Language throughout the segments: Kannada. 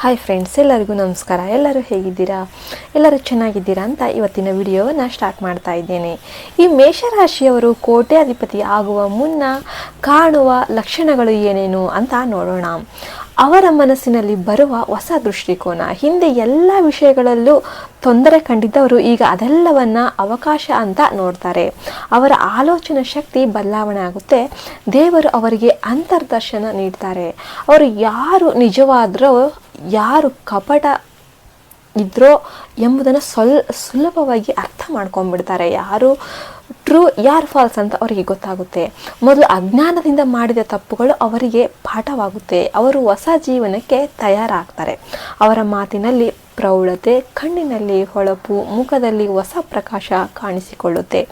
ಹಾಯ್ ಫ್ರೆಂಡ್ಸ್, ಎಲ್ಲರಿಗೂ ನಮಸ್ಕಾರ. ಎಲ್ಲರೂ ಹೇಗಿದ್ದೀರಾ? ಎಲ್ಲರೂ ಚೆನ್ನಾಗಿದ್ದೀರಾ ಅಂತ ಇವತ್ತಿನ ವಿಡಿಯೋವನ್ನು ಸ್ಟಾರ್ಟ್ ಮಾಡ್ತಾ ಇದ್ದೇನೆ. ಈ ಮೇಷರಾಶಿಯವರು ಕೋಟ್ಯಾಧಿಪತಿ ಆಗುವ ಮುನ್ನ ಕಾಣುವ ಲಕ್ಷಣಗಳು ಏನೇನು ಅಂತ ನೋಡೋಣ. ಅವರ ಮನಸ್ಸಿನಲ್ಲಿ ಬರುವ ಹೊಸ ದೃಷ್ಟಿಕೋನ. ಹಿಂದೆ ಎಲ್ಲ ವಿಷಯಗಳಲ್ಲೂ ತೊಂದರೆ ಕಂಡಿದ್ದವರು ಈಗ ಅದೆಲ್ಲವನ್ನ ಅವಕಾಶ ಅಂತ ನೋಡ್ತಾರೆ. ಅವರ ಆಲೋಚನಾ ಶಕ್ತಿ ಬದಲಾವಣೆ ಆಗುತ್ತೆ. ದೇವರು ಅವರಿಗೆ ಅಂತರ್ದರ್ಶನ ನೀಡ್ತಾರೆ. ಅವರು ಯಾರು ನಿಜವಾದ್ರೋ ಯಾರು ಕಪಟ ಇದ್ರೋ ಎಂಬುದನ್ನು ಸುಲಭವಾಗಿ ಅರ್ಥ ಮಾಡ್ಕೊಂಡ್ಬಿಡ್ತಾರೆ. ಯಾರು ಟ್ರೂ ಯಾರು ಫಾಲ್ಸ್ ಅಂತ ಅವರಿಗೆ ಗೊತ್ತಾಗುತ್ತೆ. ಮೊದಲು ಅಜ್ಞಾನದಿಂದ ಮಾಡಿದ ತಪ್ಪುಗಳು ಅವರಿಗೆ ಪಾಠವಾಗುತ್ತೆ. ಅವರು ಹೊಸ ಜೀವನಕ್ಕೆ ತಯಾರಾಗ್ತಾರೆ. ಅವರ ಮಾತಿನಲ್ಲಿ ಪ್ರೌಢತೆ, ಕಣ್ಣಿನಲ್ಲಿ ಹೊಳಪು, ಮುಖದಲ್ಲಿ ಹೊಸ ಪ್ರಕಾಶ ಕಾಣಿಸಿಕೊಳ್ಳುತ್ತೆ.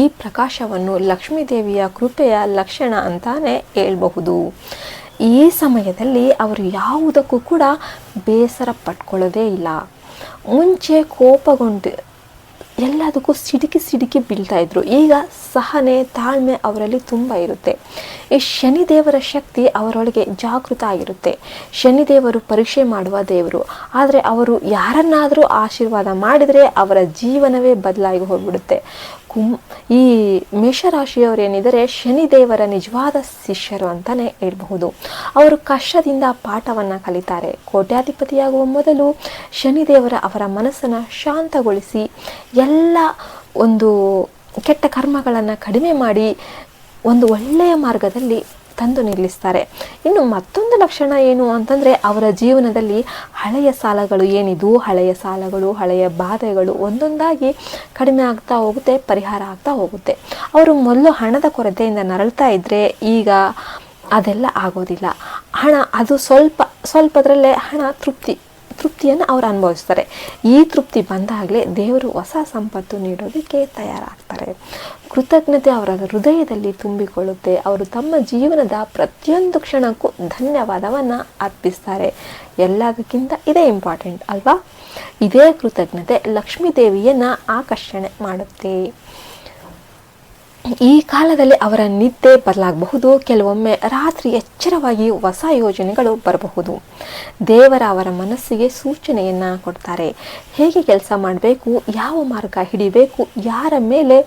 ಈ ಪ್ರಕಾಶವನ್ನು ಲಕ್ಷ್ಮೀದೇವಿಯ ಕೃಪೆಯ ಲಕ್ಷಣ ಅಂತಾನೆ ಹೇಳ್ಬಹುದು. ಈ ಸಮಯದಲ್ಲಿ ಅವರು ಯಾವುದಕ್ಕೂ ಕೂಡ ಬೇಸರ ಪಟ್ಕೊಳ್ಳೋದೇ ಇಲ್ಲ. ಮುಂಚೆ ಕೋಪಗೊಂಡು ಎಲ್ಲದಕ್ಕೂ ಸಿಡುಕಿ ಬೀಳ್ತಾ ಇದ್ರು. ಈಗ ಸಹನೆ, ತಾಳ್ಮೆ ಅವರಲ್ಲಿ ತುಂಬ ಇರುತ್ತೆ. ಈ ಶನಿದೇವರ ಶಕ್ತಿ ಅವರೊಳಗೆ ಜಾಗೃತ ಆಗಿರುತ್ತೆ. ಶನಿದೇವರು ಪರೀಕ್ಷೆ ಮಾಡುವ ದೇವರು. ಆದರೆ ಅವರು ಯಾರನ್ನಾದರೂ ಆಶೀರ್ವಾದ ಮಾಡಿದರೆ ಅವರ ಜೀವನವೇ ಬದಲಾಗಿ ಹೋಗ್ಬಿಡುತ್ತೆ. ಈ ಮೇಷರಾಶಿಯವರು ಏನಿದ್ದಾರೆ ಶನಿದೇವರ ನಿಜವಾದ ಶಿಷ್ಯರು ಅಂತಾನೆ ಹೇಳ್ಬಹುದು. ಅವರು ಕಷ್ಟದಿಂದ ಪಾಠವನ್ನು ಕಲಿತಾರೆ. ಕೋಟ್ಯಾಧಿಪತಿಯಾಗುವ ಮೊದಲು ಶನಿದೇವರ ಅವರ ಮನಸ್ಸನ್ನು ಶಾಂತಗೊಳಿಸಿ ಎಲ್ಲ ಒಂದು ಕೆಟ್ಟ ಕರ್ಮಗಳನ್ನು ಕಡಿಮೆ ಮಾಡಿ ಒಂದು ಒಳ್ಳೆಯ ಮಾರ್ಗದಲ್ಲಿ ತಂದು ನಿಲ್ಲಿಸ್ತಾರೆ. ಇನ್ನು ಮತ್ತೊಂದು ಲಕ್ಷಣ ಏನು ಅಂತಂದರೆ ಅವರ ಜೀವನದಲ್ಲಿ ಹಳೆಯ ಸಾಲಗಳು ಏನಿದು, ಹಳೆಯ ಸಾಲಗಳು, ಹಳೆಯ ಬಾಧೆಗಳು ಒಂದೊಂದಾಗಿ ಕಡಿಮೆ ಆಗ್ತಾ ಹೋಗುತ್ತೆ, ಪರಿಹಾರ ಆಗ್ತಾ ಹೋಗುತ್ತೆ. ಅವರು ಮೊದಲು ಹಣದ ಕೊರತೆಯಿಂದ ನರಳ್ತಾ ಇದ್ದರೆ ಈಗ ಅದೆಲ್ಲ ಆಗೋದಿಲ್ಲ. ಹಣ ಅದು ಸ್ವಲ್ಪದರಲ್ಲೇ ಹಣ ತೃಪ್ತಿಯನ್ನು ಅವರು ಅನುಭವಿಸ್ತಾರೆ. ಈ ತೃಪ್ತಿ ಬಂದಾಗಲೇ ದೇವರು ಹೊಸ ಸಂಪತ್ತು ನೀಡೋದಕ್ಕೆ ತಯಾರಾಗ್ತಾರೆ. ಕೃತಜ್ಞತೆ ಅವರ ಹೃದಯದಲ್ಲಿ ತುಂಬಿಕೊಳ್ಳುತ್ತೆ. ಅವರು ತಮ್ಮ ಜೀವನದ ಪ್ರತಿಯೊಂದು ಕ್ಷಣಕ್ಕೂ ಧನ್ಯವಾದವನ್ನು ಅರ್ಪಿಸ್ತಾರೆ. ಎಲ್ಲದಕ್ಕಿಂತ ಇದೇ ಇಂಪಾರ್ಟೆಂಟ್ ಅಲ್ವಾ? ಇದೇ ಕೃತಜ್ಞತೆ ಲಕ್ಷ್ಮೀ ದೇವಿಯನ್ನು ಆಕರ್ಷಣೆ ಮಾಡುತ್ತೆ. ಈ ಕಾಲದಲ್ಲಿ ಅವರ ನಿದ್ದೆ ಬದಲಾಗಬಹುದು. ಕೆಲವೊಮ್ಮೆ ರಾತ್ರಿ ಎಚ್ಚರವಾಗಿ ಹೊಸ ಯೋಜನೆಗಳು ಬರಬಹುದು. ದೇವರ ಅವರ ಮನಸ್ಸಿಗೆ ಸೂಚನೆಯನ್ನು ಕೊಡ್ತಾರೆ. ಹೇಗೆ ಕೆಲಸ ಮಾಡಬೇಕು, ಯಾವ ಮಾರ್ಗ ಹಿಡಿಬೇಕು, ಯಾರ ಮೇಲೆ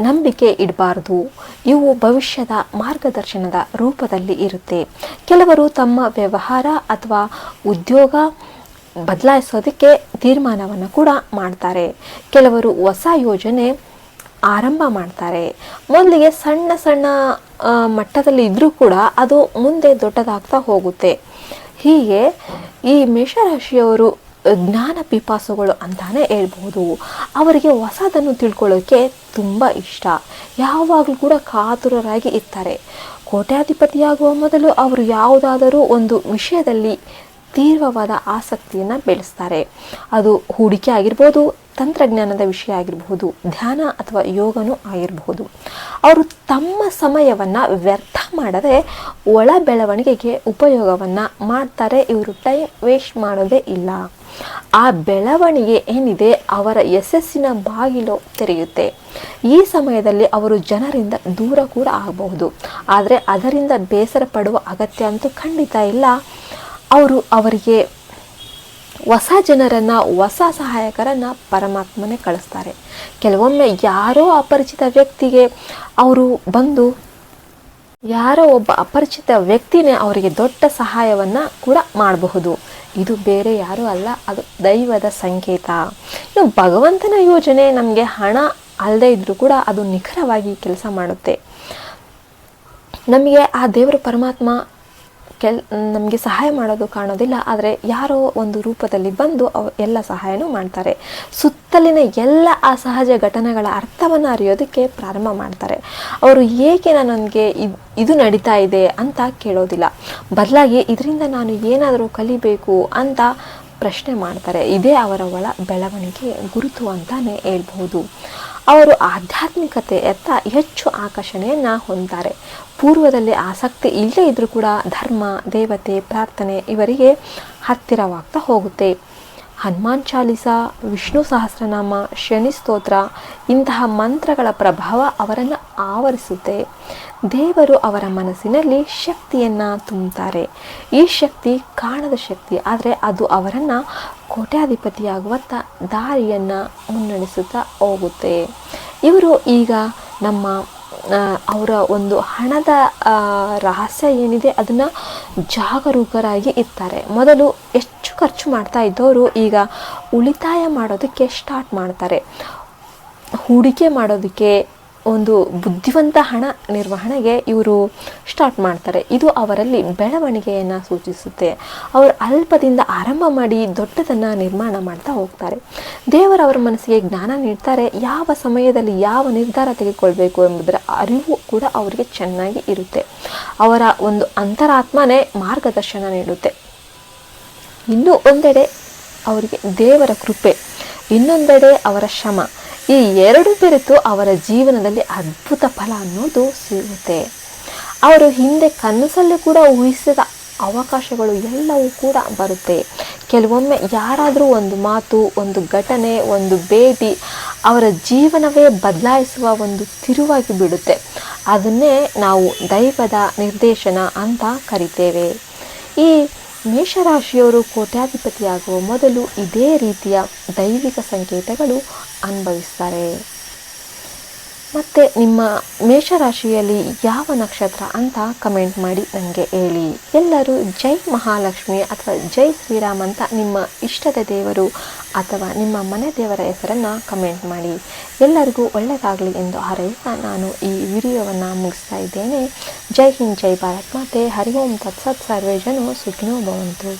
ನಂಬಿಕೆ ಇಡಬಾರ್ದು, ಇವು ಭವಿಷ್ಯದ ಮಾರ್ಗದರ್ಶನದ ರೂಪದಲ್ಲಿ ಇರುತ್ತೆ. ಕೆಲವರು ತಮ್ಮ ವ್ಯವಹಾರ ಅಥವಾ ಉದ್ಯೋಗ ಬದಲಾಯಿಸೋದಕ್ಕೆ ತೀರ್ಮಾನವನ್ನು ಕೂಡ ಮಾಡ್ತಾರೆ. ಕೆಲವರು ಹೊಸ ಯೋಜನೆ ಆರಂಭ ಮಾಡ್ತಾರೆ. ಮೊದಲಿಗೆ ಸಣ್ಣ ಮಟ್ಟದಲ್ಲಿ ಇದ್ರೂ ಕೂಡ ಅದು ಮುಂದೆ ದೊಡ್ಡದಾಗ್ತಾ ಹೋಗುತ್ತೆ. ಹೀಗೆ ಈ ಮೇಷರಾಶಿಯವರು ಜ್ಞಾನ ಪಿಪಾಸುಗಳು ಅಂತಾನೆ ಹೇಳ್ಬಹುದು. ಅವರಿಗೆ ಹೊಸದನ್ನು ತಿಳ್ಕೊಳ್ಳೋಕ್ಕೆ ತುಂಬ ಇಷ್ಟ. ಯಾವಾಗಲೂ ಕೂಡ ಕಾತುರರಾಗಿ ಇರ್ತಾರೆ. ಕೋಟ್ಯಾಧಿಪತಿಯಾಗುವ ಮೊದಲು ಅವರು ಯಾವುದಾದರೂ ಒಂದು ವಿಷಯದಲ್ಲಿ ತೀವ್ರವಾದ ಆಸಕ್ತಿಯನ್ನು ಬೆಳೆಸ್ತಾರೆ. ಅದು ಹೂಡಿಕೆ ಆಗಿರ್ಬೋದು, ತಂತ್ರಜ್ಞಾನದ ವಿಷಯ ಆಗಿರಬಹುದು, ಧ್ಯಾನ ಅಥವಾ ಯೋಗನೂ ಆಗಿರಬಹುದು. ಅವರು ತಮ್ಮ ಸಮಯವನ್ನು ವ್ಯರ್ಥ ಮಾಡದೆ ಒಳ ಬೆಳವಣಿಗೆಗೆ ಉಪಯೋಗವನ್ನು ಮಾಡ್ತಾರೆ. ಇವರು ಟೈಮ್ ವೇಸ್ಟ್ ಮಾಡೋದೇ ಇಲ್ಲ. ಆ ಬೆಳವಣಿಗೆ ಏನಿದೆ ಅವರ ಯಶಸ್ಸಿನ ಬಾಗಿಲು ತೆರೆಯುತ್ತೆ. ಈ ಸಮಯದಲ್ಲಿ ಅವರು ಜನರಿಂದ ದೂರ ಕೂಡ ಆಗಬಹುದು. ಆದರೆ ಅದರಿಂದ ಬೇಸರ ಪಡುವ ಅಗತ್ಯ ಅಂತೂ ಖಂಡಿತ ಇಲ್ಲ. ಅವರಿಗೆ ಹೊಸ ಜನರನ್ನು, ಹೊಸ ಸಹಾಯಕರನ್ನು ಪರಮಾತ್ಮನೇ ಕಳಿಸ್ತಾರೆ. ಕೆಲವೊಮ್ಮೆ ಯಾರೋ ಅಪರಿಚಿತ ವ್ಯಕ್ತಿಗೆ ಅವರು ಬಂದು ಯಾರೋ ಒಬ್ಬ ಅಪರಿಚಿತ ವ್ಯಕ್ತಿನೇ ಅವರಿಗೆ ದೊಡ್ಡ ಸಹಾಯವನ್ನು ಕೂಡ ಮಾಡಬಹುದು. ಇದು ಬೇರೆ ಯಾರೂ ಅಲ್ಲ, ಅದು ದೈವದ ಸಂಕೇತ. ಇನ್ನು ಭಗವಂತನ ಯೋಜನೆ ನಮಗೆ ಹಣ ಅಲ್ಲದೆ ಇದ್ರೂ ಕೂಡ ಅದು ನಿಖರವಾಗಿ ಕೆಲಸ ಮಾಡುತ್ತೆ. ನಮಗೆ ಆ ದೇವರು ಪರಮಾತ್ಮ ನಮಗೆ ಸಹಾಯ ಮಾಡೋದು ಕಾಣೋದಿಲ್ಲ, ಆದರೆ ಯಾರೋ ಒಂದು ರೂಪದಲ್ಲಿ ಬಂದು ಎಲ್ಲ ಸಹಾಯನೂ ಮಾಡ್ತಾರೆ. ಸುತ್ತಲಿನ ಎಲ್ಲ ಅಸಹಜ ಘಟನೆಗಳ ಅರ್ಥವನ್ನು ಅರಿಯೋದಕ್ಕೆ ಪ್ರಾರಂಭ ಮಾಡ್ತಾರೆ. ಅವರು ಏಕೆ ನನಗೆ ಇದು ನಡೀತಾ ಇದೆ ಅಂತ ಕೇಳೋದಿಲ್ಲ. ಬದಲಾಗಿ ಇದರಿಂದ ನಾನು ಏನಾದರೂ ಕಲಿಬೇಕು ಅಂತ ಪ್ರಶ್ನೆ ಮಾಡ್ತಾರೆ. ಇದೇ ಅವರ ಒಳ ಬೆಳವಣಿಗೆ ಗುರುತು ಅಂತಾನೆ ಹೇಳ್ಬಹುದು. ಅವರು ಆಧ್ಯಾತ್ಮಿಕತೆಯತ್ತ ಹೆಚ್ಚು ಆಕರ್ಷಣೆಯನ್ನು ಹೊಂದ್ತಾರೆ. ಪೂರ್ವದಲ್ಲಿ ಆಸಕ್ತಿ ಇಲ್ಲೇ ಇದ್ರೂ ಕೂಡ ಧರ್ಮ, ದೇವತೆ, ಪ್ರಾರ್ಥನೆ ಇವರಿಗೆ ಹತ್ತಿರವಾಗ್ತಾ ಹೋಗುತ್ತೆ. ಹನುಮಾನ್ ಚಾಲಿಸ, ವಿಷ್ಣು ಸಹಸ್ರನಾಮ, ಶನಿ ಸ್ತೋತ್ರ ಇಂತಹ ಮಂತ್ರಗಳ ಪ್ರಭಾವ ಅವರನ್ನು ಆವರಿಸುತ್ತೆ. ದೇವರು ಅವರ ಮನಸ್ಸಿನಲ್ಲಿ ಶಕ್ತಿಯನ್ನು ತುಂಬುತ್ತಾರೆ. ಈ ಶಕ್ತಿ ಕಾಣದ ಶಕ್ತಿ, ಆದರೆ ಅದು ಅವರನ್ನು ಕೋಟ್ಯಾಧಿಪತಿಯಾಗುವತ್ತ ದಾರಿಯನ್ನು ಮುನ್ನಡೆಸುತ್ತಾ ಹೋಗುತ್ತೆ. ಇವರು ಈಗ ನಮ್ಮ ಅವರ ಒಂದು ಹಣದ ರಹಸ್ಯ ಏನಿದೆ ಅದನ್ನು ಜಾಗರೂಕರಾಗಿ ಇರ್ತಾರೆ. ಮೊದಲು ಹೆಚ್ಚು ಖರ್ಚು ಮಾಡ್ತಾ ಇದ್ದವರು ಈಗ ಉಳಿತಾಯ ಮಾಡೋದಕ್ಕೆ ಸ್ಟಾರ್ಟ್ ಮಾಡ್ತಾರೆ. ಹೂಡಿಕೆ ಮಾಡೋದಕ್ಕೆ, ಒಂದು ಬುದ್ಧಿವಂತ ಹಣ ನಿರ್ವಹಣೆಗೆ ಇವರು ಸ್ಟಾರ್ಟ್ ಮಾಡ್ತಾರೆ. ಇದು ಅವರಲ್ಲಿ ಬೆಳವಣಿಗೆಯನ್ನು ಸೂಚಿಸುತ್ತೆ. ಅವರು ಅಲ್ಪದಿಂದ ಆರಂಭ ಮಾಡಿ ದೊಡ್ಡದನ್ನು ನಿರ್ಮಾಣ ಮಾಡ್ತಾ ಹೋಗ್ತಾರೆ. ದೇವರವರ ಮನಸ್ಸಿಗೆ ಜ್ಞಾನ ನೀಡ್ತಾರೆ. ಯಾವ ಸಮಯದಲ್ಲಿ ಯಾವ ನಿರ್ಧಾರ ತೆಗೆದುಕೊಳ್ಬೇಕು ಎಂಬುದರ ಅರಿವು ಕೂಡ ಅವರಿಗೆ ಚೆನ್ನಾಗಿ ಇರುತ್ತೆ. ಅವರ ಒಂದು ಅಂತರಾತ್ಮನೇ ಮಾರ್ಗದರ್ಶನ ನೀಡುತ್ತೆ. ಇನ್ನೂ ಒಂದೆಡೆ ಅವರಿಗೆ ದೇವರ ಕೃಪೆ, ಇನ್ನೊಂದೆಡೆ ಅವರ ಶ್ರಮ, ಈ ಎರಡು ಬೆರೆತು ಅವರ ಜೀವನದಲ್ಲಿ ಅದ್ಭುತ ಫಲ ಅನ್ನೋದು ಸಿಗುತ್ತೆ. ಅವರು ಹಿಂದೆ ಕನಸಲ್ಲೂ ಕೂಡ ಊಹಿಸಿದ ಅವಕಾಶಗಳು ಎಲ್ಲವೂ ಕೂಡ ಬರುತ್ತೆ. ಕೆಲವೊಮ್ಮೆ ಯಾರಾದರೂ ಒಂದು ಮಾತು, ಒಂದು ಘಟನೆ, ಒಂದು ಭೇಟಿ ಅವರ ಜೀವನವೇ ಬದಲಾಯಿಸುವ ಒಂದು ತಿರುವಾಗಿ ಬಿಡುತ್ತೆ. ಅದನ್ನೇ ನಾವು ದೈವದ ನಿರ್ದೇಶನ ಅಂತ ಕರಿತೇವೆ. ಈ ಮೇಷರಾಶಿಯವರು ಕೋಟ್ಯಾಧಿಪತಿಯಾಗುವ ಮೊದಲು ಇದೇ ರೀತಿಯ ದೈವಿಕ ಸಂಕೇತಗಳು ಅನುಭವಿಸ್ತಾರೆ. ಮತ್ತು ನಿಮ್ಮ ಮೇಷರಾಶಿಯಲ್ಲಿ ಯಾವ ನಕ್ಷತ್ರ ಅಂತ ಕಮೆಂಟ್ ಮಾಡಿ ನನಗೆ ಹೇಳಿ. ಎಲ್ಲರೂ ಜೈ ಮಹಾಲಕ್ಷ್ಮಿ ಅಥವಾ ಜೈ ಶ್ರೀರಾಮ್ ಅಂತ ನಿಮ್ಮ ಇಷ್ಟದ ದೇವರು ಅಥವಾ ನಿಮ್ಮ ಮನೆ ದೇವರ ಹೆಸರನ್ನು ಕಮೆಂಟ್ ಮಾಡಿ. ಎಲ್ಲರಿಗೂ ಒಳ್ಳೆಯದಾಗಲಿ ಎಂದು ಹಾರೈಸುತ್ತಾ ನಾನು ಈ ವಿಡಿಯೋವನ್ನು ಮುಗಿಸ್ತಾ ಇದ್ದೇನೆ. ಜೈ ಹಿಂದ್, ಜೈ ಭಾರತ್ ಮಾತೆ. ಹರಿ ಓಂ ತತ್ಸತ್. ಸರ್ವೇ ಜನ ಸುಖಿನೋ ಭವಂತು.